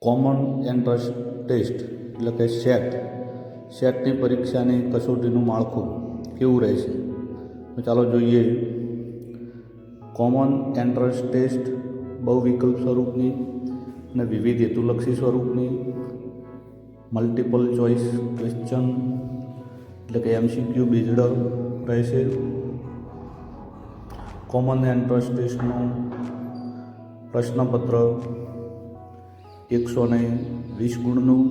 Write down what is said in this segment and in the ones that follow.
Common entrance test એટલે કે સેટની પરીક્ષાની કસોટીનું માળખું કેવું રહેશે તો ચાલો જોઈએ. કોમન એન્ટ્રન્સ ટેસ્ટ બહુવિકલ્પ સ્વરૂપની અને વિવિધ હેતુલક્ષી સ્વરૂપની મલ્ટિપલ ચોઇસ ક્વેશ્ચન એટલે કે MCQ બેઝડ રહેશે. કોમન એન્ટ્રન્સ ટેસ્ટનું પ્રશ્નપત્ર 120 ગુણનું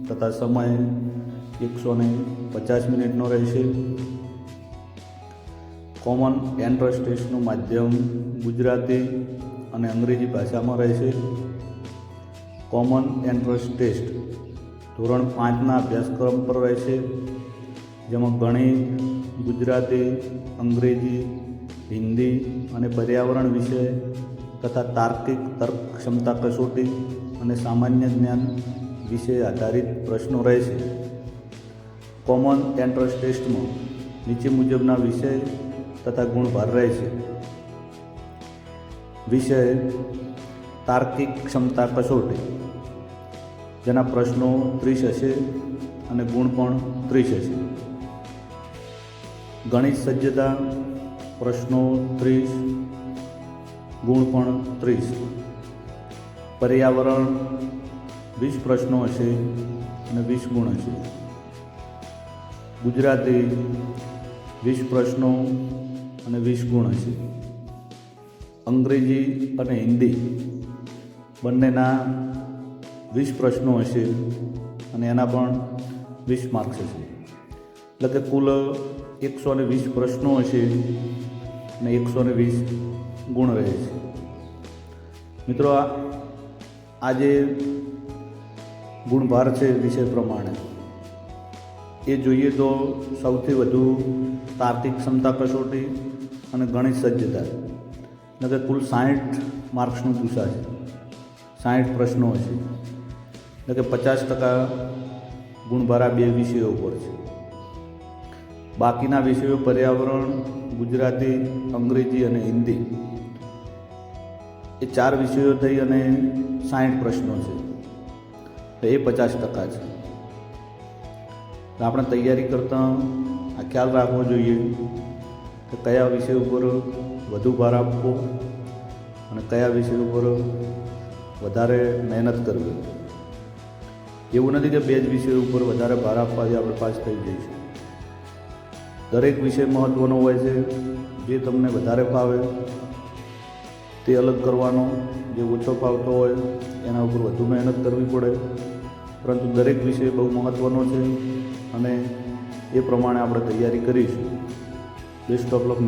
તથા સમય 150 મિનિટનો રહેશે. કોમન એન્ટ્રન્સ ટેસ્ટનું માધ્યમ ગુજરાતી અને અંગ્રેજી ભાષામાં રહેશે. કોમન એન્ટ્રન્સ ટેસ્ટ ધોરણ 5ના અભ્યાસક્રમ પર રહેશે, જેમાં ગણિત, ગુજરાતી, અંગ્રેજી, હિન્દી અને પર્યાવરણ વિષય તથા તાર્કિક તર્ક ક્ષમતા કસોટી અને સામાન્ય જ્ઞાન વિશે આધારિત પ્રશ્નો રહેશે. કોમન એન્ટ્રન્સ ટેસ્ટમાં નીચે મુજબના વિષય તથા ગુણભાર રહેશે. વિષય તાર્કિક ક્ષમતા કસોટી, જેના પ્રશ્નો 30 હશે અને ગુણ પણ 30 હશે. ગણિત સજ્જતા પ્રશ્નો 30, ગુણ પણ 30. પર્યાવરણ 20 પ્રશ્નો હશે અને 20 ગુણ હશે. ગુજરાતી 20 પ્રશ્નો અને 20 ગુણ હશે. અંગ્રેજી અને હિન્દી બંનેના 20 પ્રશ્નો હશે અને એના પણ 20 માર્ક્સ હશે. એટલે કે કુલ 120 પ્રશ્નો હશે અને 120 ગુણ રહે છે. મિત્રો, આ જે ગુણભાર છે વિષય પ્રમાણે એ જોઈએ તો સૌથી વધુ તાર્કિક ક્ષમતા કસોટી અને ગણિત સજ્જતા, એટલે કે કુલ 60 માર્ક્સનું પૂછાશે. 60 પ્રશ્નો હશે, એટલે કે 50% ગુણભાર આ બે વિષયો પર છે. બાકીના વિષયો પર્યાવરણ, ગુજરાતી, અંગ્રેજી અને હિન્દી એ 4 વિષયો થઈ અને 60 પ્રશ્નો છે, એ 50% છે. આપણે તૈયારી કરતાં આ ખ્યાલ રાખવો જોઈએ કે કયા વિષય ઉપર વધુ ભાર આપવો અને કયા વિષય ઉપર વધારે મહેનત કરવી. એવું નથી કે બે જ વિષયો ઉપર વધારે ભાર આપવાથી આપણે પાસ થઈ જઈશું. દરેક વિષય મહત્ત્વનો હોય છે. જે તમને વધારે ફાવે તે અલગ કરવાનો, જે ઓછો ફાવતો હોય એના ઉપર વધુ મહેનત કરવી પડે. પરંતુ દરેક વિષય બહુ મહત્ત્વનો છે અને એ પ્રમાણે આપણે તૈયારી કરીશું. Best of luck.